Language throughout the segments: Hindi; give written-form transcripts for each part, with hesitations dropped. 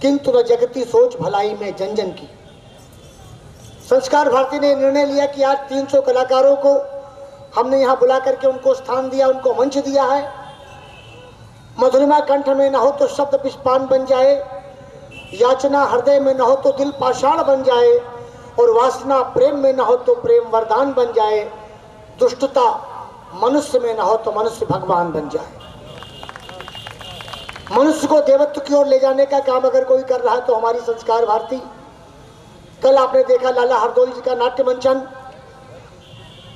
किंतु न जगती सोच भलाई में जन जन की। संस्कार भारती ने निर्णय लिया कि आज 300 कलाकारों को हमने यहाँ बुला करके उनको स्थान दिया, उनको मंच दिया है। मधुरिमा कंठ में न हो तो शब्द विषपान बन जाए, याचना हृदय में न हो तो दिल पाषाण बन जाए, और वासना प्रेम में न हो तो प्रेम वरदान बन जाए, दुष्टता मनुष्य में न हो तो मनुष्य भगवान बन जाए। मनुष्य को देवत्व की ओर ले जाने का काम अगर कोई कर रहा है तो हमारी संस्कार भारती। कल आपने देखा लाला हरदोई जी का नाट्य मंचन।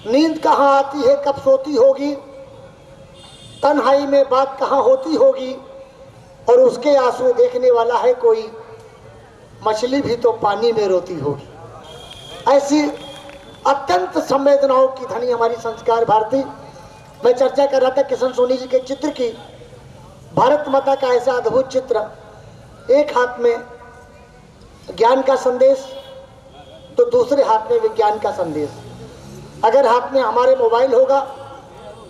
नींद कहाँ आती है कब सोती होगी, तन्हाई में बात कहाँ होती होगी, और उसके आंसू देखने वाला है कोई, मछली भी तो पानी में रोती होगी। ऐसी अत्यंत संवेदनाओं की धनी हमारी संस्कार भारती। मैं चर्चा कर रहा था किशन सोनी जी के चित्र की। भारत माता का ऐसा अद्भुत चित्र, एक हाथ में ज्ञान का संदेश तो दूसरे हाथ में विज्ञान का संदेश। अगर हाथ में हमारे मोबाइल होगा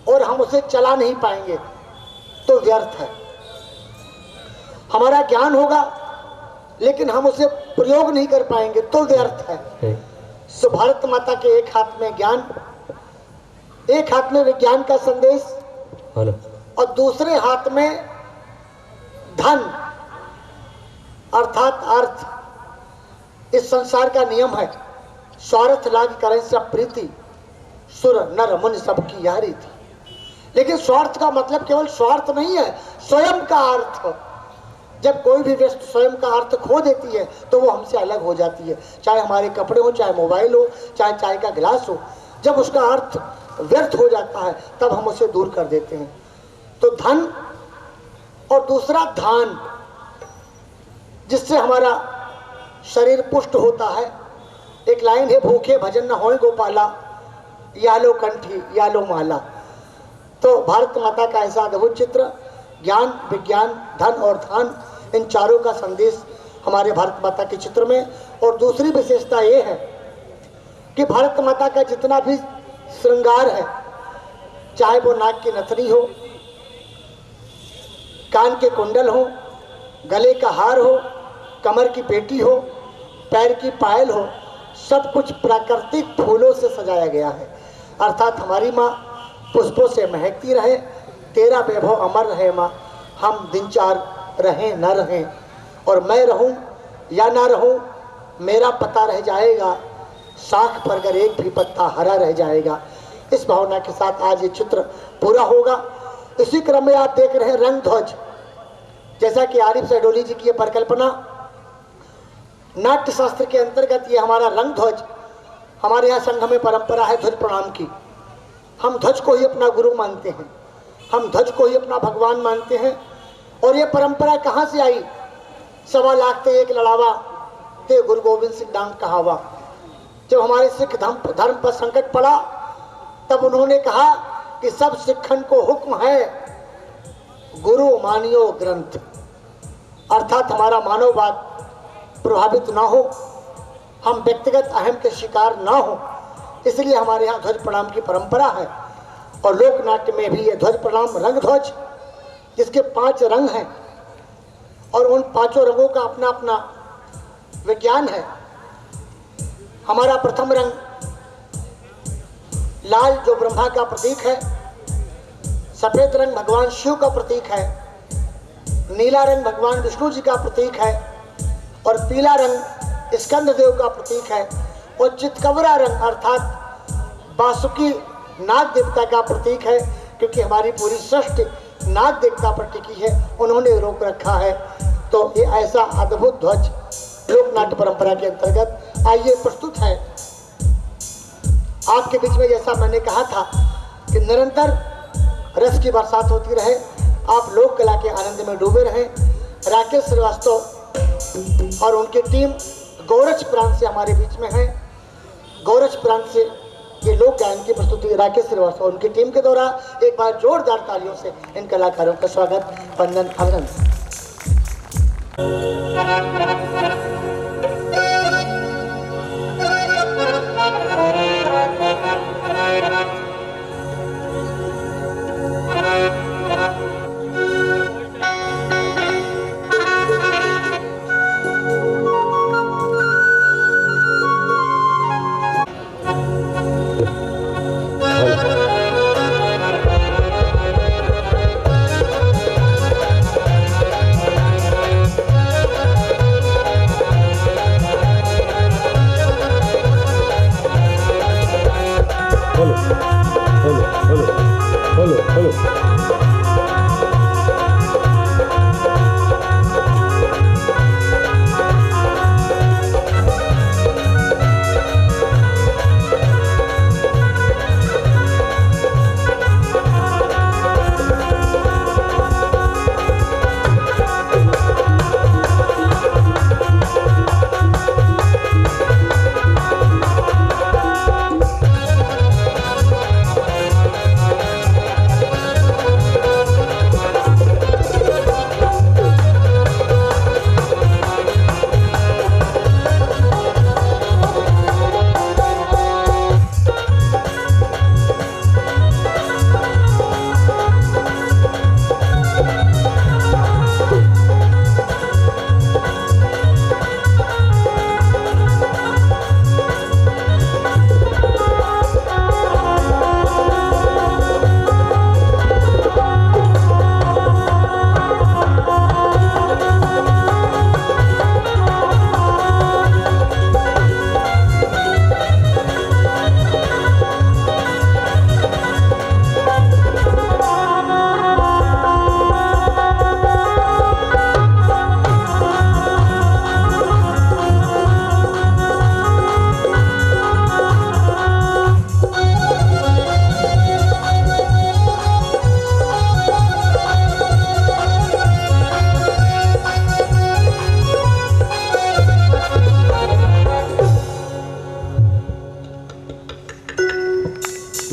और हम उसे चला नहीं पाएंगे तो व्यर्थ है। हमारा ज्ञान होगा लेकिन हम उसे प्रयोग नहीं कर पाएंगे तो व्यर्थ है। सो भारत माता के एक हाथ में ज्ञान, एक हाथ में विज्ञान का संदेश और दूसरे हाथ में धन अर्थात अर्थ। इस संसार का नियम है, स्वार्थ लाग करें सब प्रीति, सुर नर मुनि सबकी यारी थी। लेकिन स्वार्थ का मतलब केवल स्वार्थ नहीं है, स्वयं का अर्थ। जब कोई भी व्यक्ति स्वयं का अर्थ खो देती है तो वो हमसे अलग हो जाती है। चाहे हमारे कपड़े हो, चाहे मोबाइल हो, चाहे चाय का गिलास हो, जब उसका अर्थ व्यर्थ हो जाता है तब हम उसे दूर कर देते हैं। तो धन और दूसरा धान, जिससे हमारा शरीर पुष्ट होता है। एक लाइन है, भूखे भजन न होए गोपाला, यालो कंठी यालो माला। तो भारत माता का ऐसा अद्भुत चित्र, ज्ञान विज्ञान धन और धान, इन चारों का संदेश हमारे भारत माता के चित्र में। और दूसरी विशेषता ये है कि भारत माता का जितना भी श्रृंगार है, चाहे वो नाक की नथनी हो, कान के कुंडल हो, गले का हार हो, कमर की पेटी हो, पैर की पायल हो, सब कुछ प्राकृतिक फूलों से सजाया गया है। अर्थात हमारी माँ पुष्पों से महकती रहे, तेरा वैभव अमर रहे माँ, हम दिन चार रहें न रहें, और मैं रहूं या ना रहूं मेरा पता रह जाएगा, साख पर अगर एक भी पत्ता हरा रह जाएगा। इस भावना के साथ आज ये चित्र पूरा होगा। इसी क्रम में आप देख रहे हैं रंग ध्वज। जैसा कि आरिफ सैडोली जी की ये परिकल्पना, नाट्य शास्त्र के अंतर्गत ये हमारा रंग ध्वज, हमारे यहाँ संघ में परंपरा है ध्वज प्रणाम की। हम ध्वज को ही अपना गुरु मानते हैं, हम ध्वज को ही अपना भगवान मानते हैं। और ये परंपरा कहाँ से आई? 1.25 लाख ते एक लड़ावा, ते गुरु गोविंद सिंह डांग कहावा। जब हमारे सिख धर्म पर संकट पड़ा तब उन्होंने कहा कि सब सिखन को हुक्म है, गुरु मानियो ग्रंथ। अर्थात हमारा मानववाद प्रभावित ना हो, हम व्यक्तिगत अहम के शिकार ना हो, इसलिए हमारे यहाँ ध्वज प्रणाम की परंपरा है। और लोक नाट्य में भी ये ध्वज प्रणाम रंग ध्वज, जिसके 5 रंग हैं और उन 5 रंगों का अपना अपना विज्ञान है। हमारा प्रथम रंग लाल, जो ब्रह्मा का प्रतीक है। सफेद रंग भगवान शिव का प्रतीक है। नीला रंग भगवान विष्णु जी का प्रतीक है। और पीला रंग स्कंद देव का प्रतीक है। और चितकबरा रंग अर्थात बासुकी नाग देवता का प्रतीक है, क्योंकि हमारी पूरी सृष्टि नाग देवता पर टिकी है, उन्होंने रोक रखा है। तो ये ऐसा अद्भुत ध्वज लोक नाट्य परंपरा के अंतर्गत आइए प्रस्तुत है आपके बीच में। जैसा मैंने कहा था कि निरंतर रस की बरसात होती रहे, आप लोक कला के आनंद में डूबे रहें। राकेश श्रीवास्तव और उनकी टीम गोरच प्रांत से हमारे बीच में है। गोरच प्रांत से ये लोक गायन की प्रस्तुति राकेश श्रीवास्तव और उनकी टीम के द्वारा एक बार जोरदार तालियों से इन कलाकारों का स्वागत, वंदन, अभिनंदन।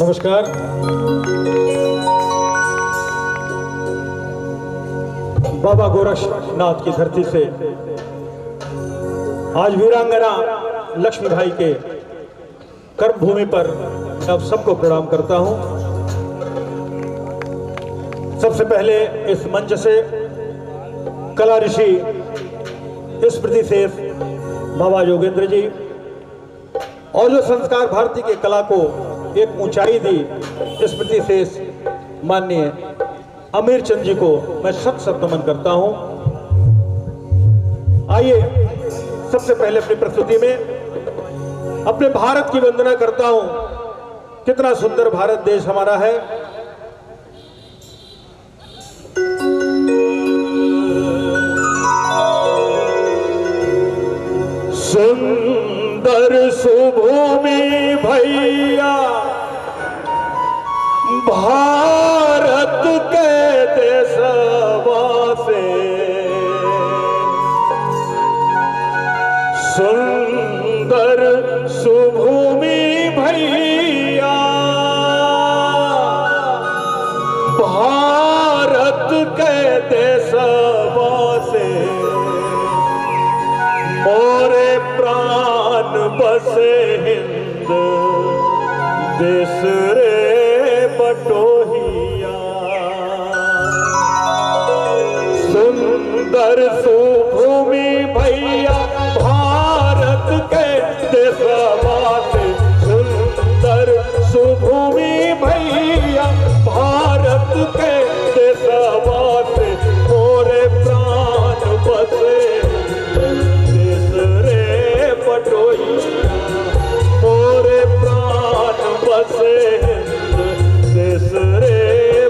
नमस्कार। बाबा गोरक्षनाथ की धरती से आज वीरांगना लक्ष्मीबाई के कर्मभूमि पर मैं सबको प्रणाम करता हूं। सबसे पहले इस मंच से कला ऋषि स्मृति शेष बाबा योगेंद्र जी और जो संस्कार भारती के कला को एक ऊंचाई दी स्मृति शेष माननीय अमीर चंद जी को मैं शत शत नमन करता हूं। आइए सबसे पहले अपनी प्रस्तुति में अपने भारत की वंदना करता हूं। कितना सुंदर भारत देश हमारा है। सुंदर सुभूमि भैया भारत के देशवा से, सुंदर सुभूमि भैया भारत के देशवा से, मोरे प्राण बसे हिंद देश रे बटोहिया। सुंदर सुभूमि भैया भारत के देशवा से, सुंदर सुभूमि भैया भारत के देशवा से, मोरे प्राण बसे देश रे बटोहिया, मोरे प्राण बसे देश रे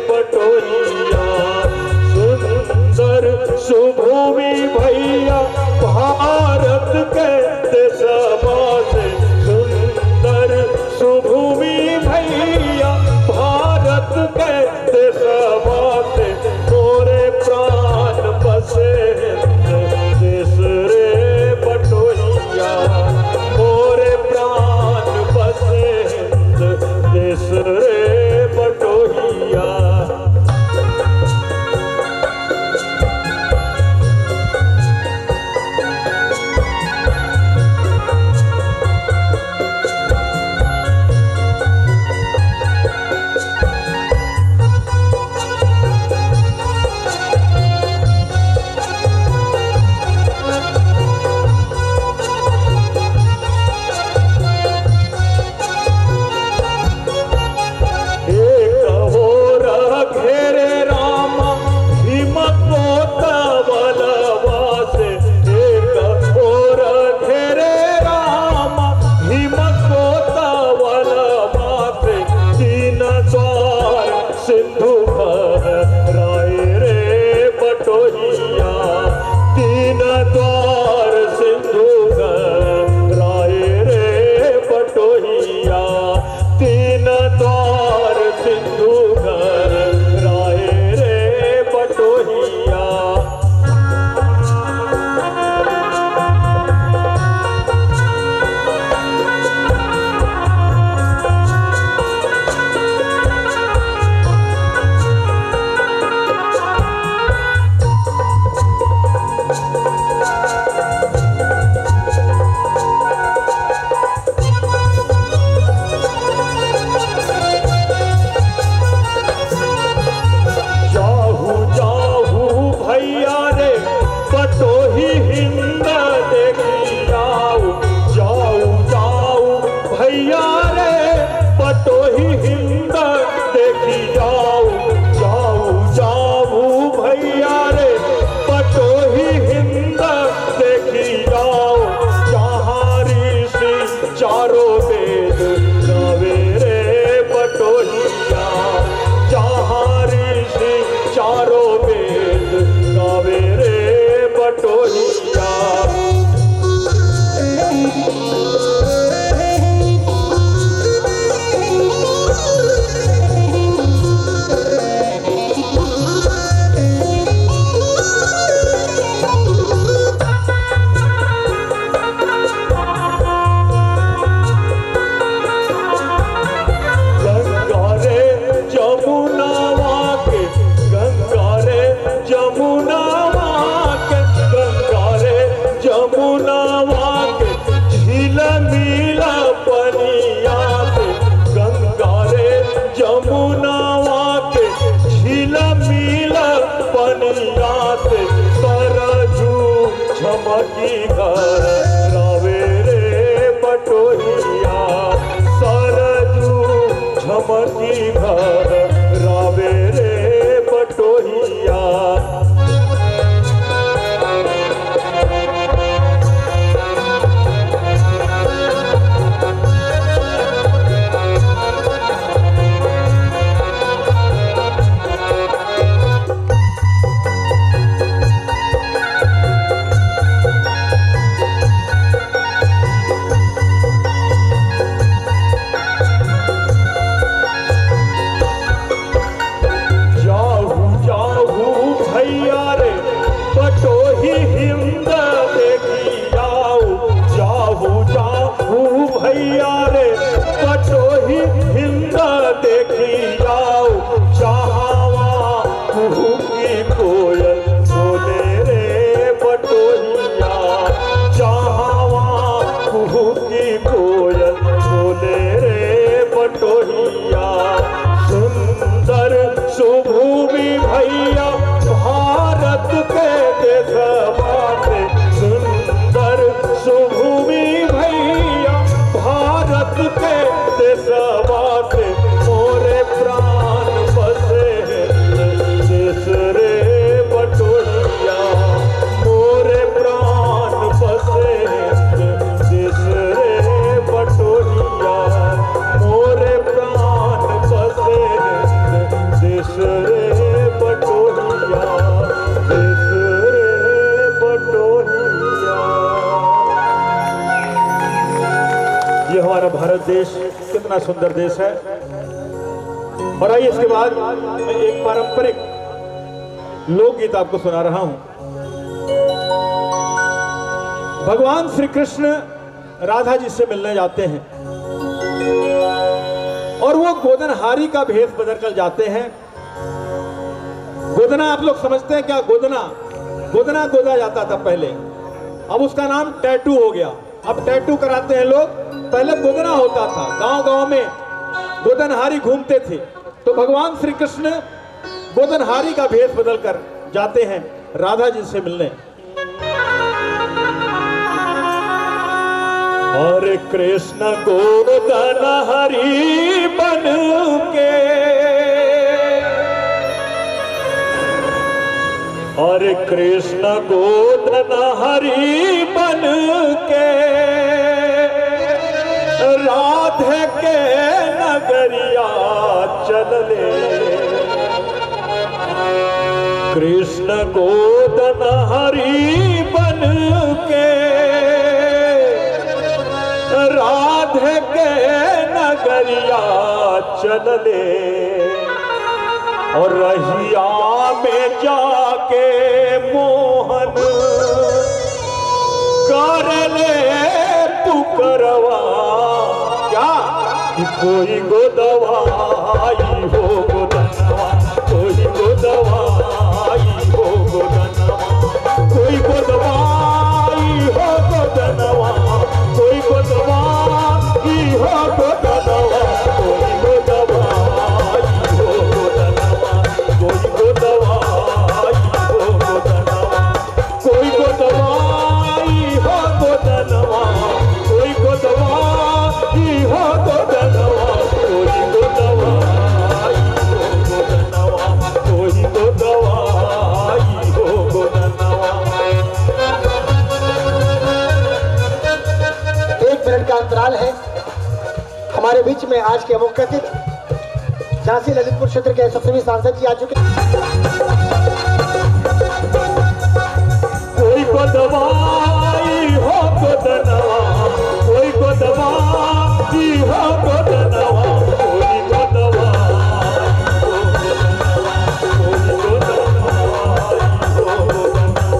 बटोहिया। सुंदर सुभूमि भैया भारत के देशवा से, सुंदर सुभूमि भैया भारत के देशवा से, मोरे प्राण बसे देश रे बटोहिया, मोरे प्राण बसे देश रे बटोहिया। झमकी घर रावे रे बटोहिया सरजू झमकी घर रावे रे बटोहिया भारत देश कितना सुंदर देश है। और आइए इसके बाद मैं एक पारंपरिक लोकगीत आपको सुना रहा हूं। भगवान श्री कृष्ण राधा जी से मिलने जाते हैं और वो गोदनहारी का भेष बदल कर जाते हैं। गोदना आप लोग समझते हैं क्या? गोदना गोदा जाता था पहले, अब उसका नाम टैटू हो गया। अब टैटू कराते हैं लोग, पहले गोदना होता था। गांव-गांव में गोदनहारी घूमते थे। तो भगवान श्री कृष्ण गोदनहारी का भेष बदल कर जाते हैं राधा जी से मिलने। और कृष्ण गोदनहारी बन के, और कृष्ण गोदनहारी बन के राधे के नगरिया चलले। कृष्ण गोदनहारी बन के राधे के नगरिया चलले। और रहिया में जाके मोहन कर ले पुकरवा, क्या कि कोई गोदवाई हो गोदनवा, कोई गोदवाई हो गोदनवा, कोई गोदवाई हो गोदनवा, कोई गोदवाई हो गोदनवा, कोई गोदवाई हो गोदनवा, कोई गोदवाई हो गोदनवा, कोई गोदवाई हो गोदनवा, कोई गोदवाई हो गोदनवा, कोई गोदवाई हो गोदनवा, कोई गोदवाई हो गोदनवा। 1 मिनट का अंतराल है। हमारे बीच में आज के मुख्य अतिथि झांसी ललितपुर क्षेत्र के यशस्वी सांसद जी आ चुके। कोई गोदवाई हो गोदनवा, कोई गोदवाई हो गोदनवा, कोई गोदवाई हो गोदनवा, कोई गोदवाई हो गोदनवा।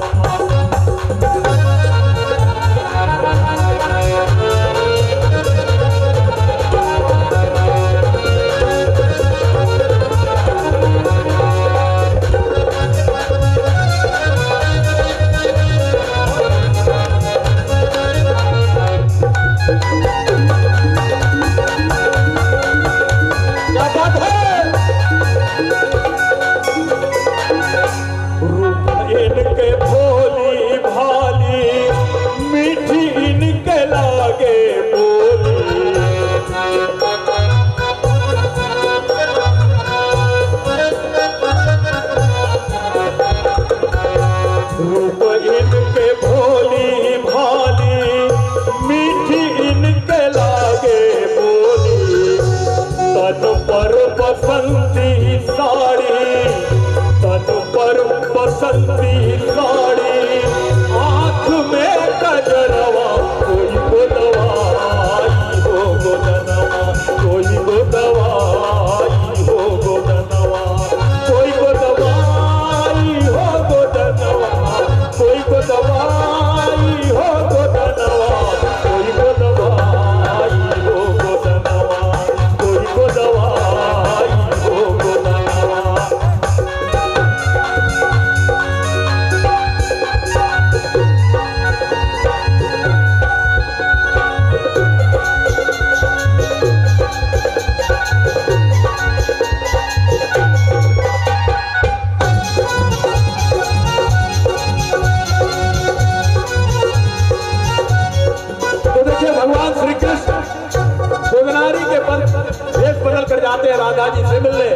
राधा जी से मिलने।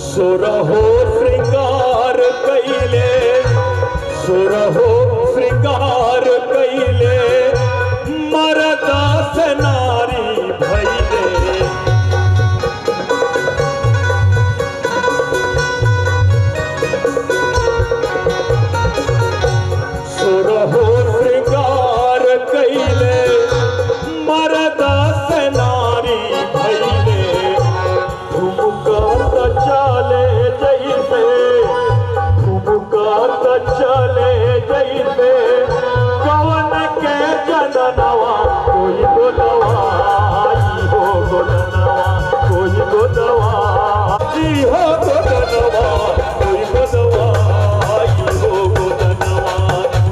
सुरहो श्रृंगार कैले, सुरहो श्रृंगार कैले, मरदा से नारी भैले। सुरहो श्रृंगार कैले, मरदा से नारी भैले। ठुमका त चले जैसे, ठुमका त चले जैसे, कवन के जननवा कोई गोदवाई हो गोदनवा, कोई गोदवा जी हो गोदनवा, कोई गोदवाई हो गोदनवा,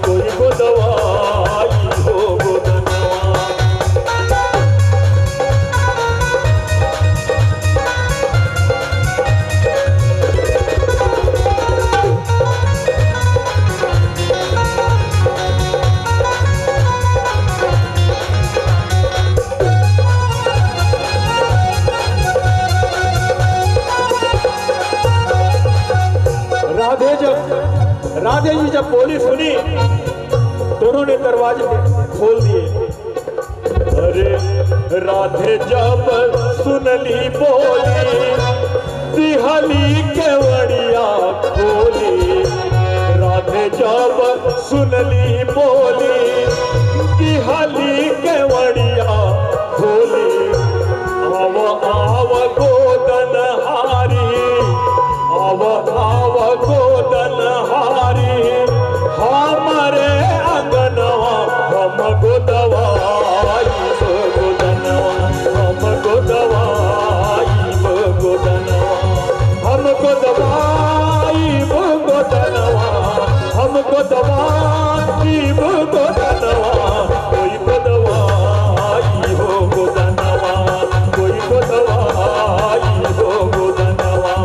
कोई गोदवाई हो गोदनवा। राधे जी जब बोली सुनी तो उन्होंने दरवाजे खोल दिए। अरे राधे जब सुनली बोली, दिहली केवड़िया खोली। राधे जब सुनली बोली, दिहली केवड़िया खोली। आव आव गोदन हारी, आव आव गोदन हारी, हमारे अंगनवा हम गोदवाई गोदनवा, हम गोदवाई गोदनवा, हम गोदवाई गोदनवा, हम गोदवाई गोदनवा। कोई गोदवाई हो गोदनवा, कोई गोदवाई हो गोदनवा।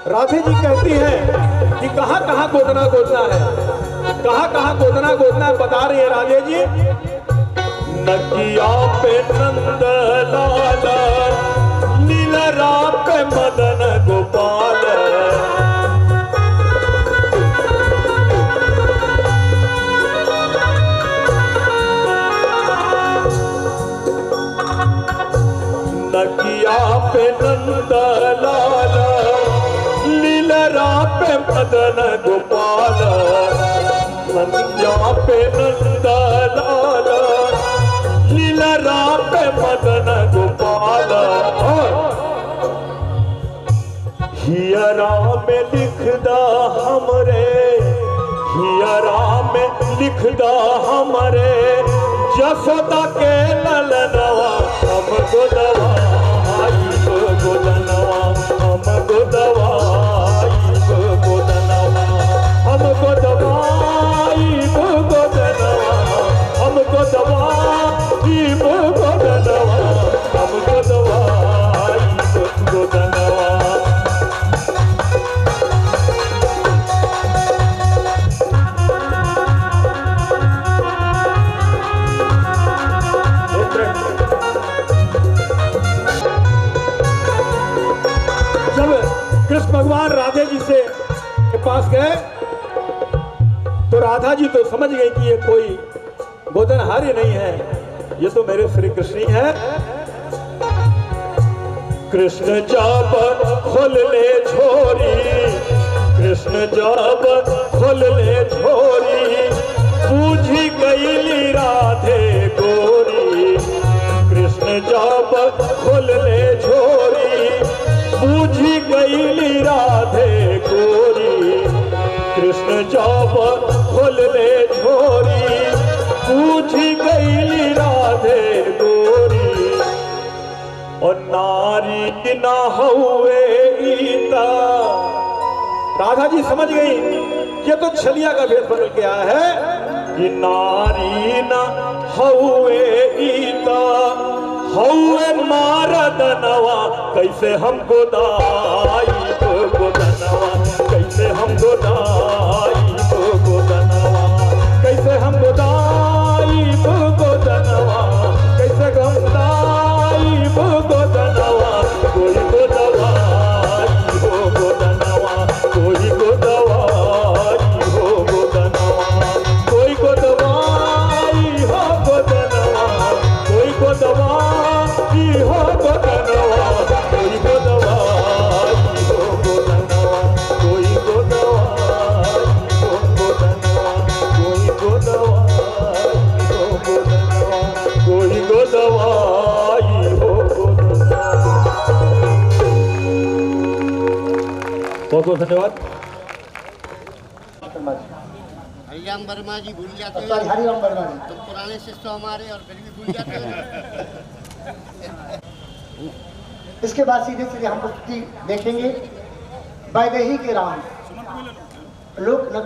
राधे जी कहती हैं कि कहाँ कहाँ गोदना गोदना है, कहाँ कहाँ गोदना गोदना है, बता रही है राधे जी। नकिया पे नंद लाल, नीलरा पे मदन गोपाल। नकिया पे नंद लाल, लीलरा पे मदन गोपाल। नकिया पे नंद लाल, लीलरा पे मदन गोपाल। हियरा में लिखदा हमरे, हियरा में लिखदा हमरे, जसोदा के ललनवा हम गोदवाई गोदनवा, हम गोदवाई गोदनवा, हम गोदवाई गोदनवा, हम गोदवाई गोदनवा, हम गोदवाई गोदनवा। कृष्ण भगवान राधे जी से के पास गए तो राधा जी तो समझ गई कि ये कोई गोदनहारी नहीं है, ये तो मेरे श्री कृष्ण ही है। कृष्ण जब खोल ले छोरी, कृष्ण जब खोल ले छोरी, बूझी गई राधे गोरी। कृष्ण जब खोल ले छोरी, बूझी गई राधे गोरी। कृष्ण जब खोल ले छोरी, बूझी गई राधे गोरी। और नारी न हुए ईता, राधा जी समझ गई ये तो छलिया का भेष बदल के आया है कि नारी न हउए ईता हउए मारदनवा कैसे हमको दाई गोदनवा कैसे हमको दाई गोदनवा कैसे हमको दाई गोदनवा कैसे हम दाई गोदनवा कोई को दवाई हो गोदनवा कोई को दवाई हो गोदनवा कोई को दवाई हो गोदनवा कोई को दवाई हो गोदनवा कोई को दवाई हो गोदनवा कोई को दवाई हो गोदनवा कोई को दवाई हो गोदनवा कोई को दवाई हो गोदनवा। बहुत बहुत धन्यवाद। हरिराम वर्मा जी भूल जाते हैं, सॉरी, हरिराम वर्मा जी। तो पुराने शिष्य हमारे और फिर भी भूल जाते हैं। इसके बाद सीधे सीधे हम प्रस्तुति देखेंगे वैदेही के राम लोक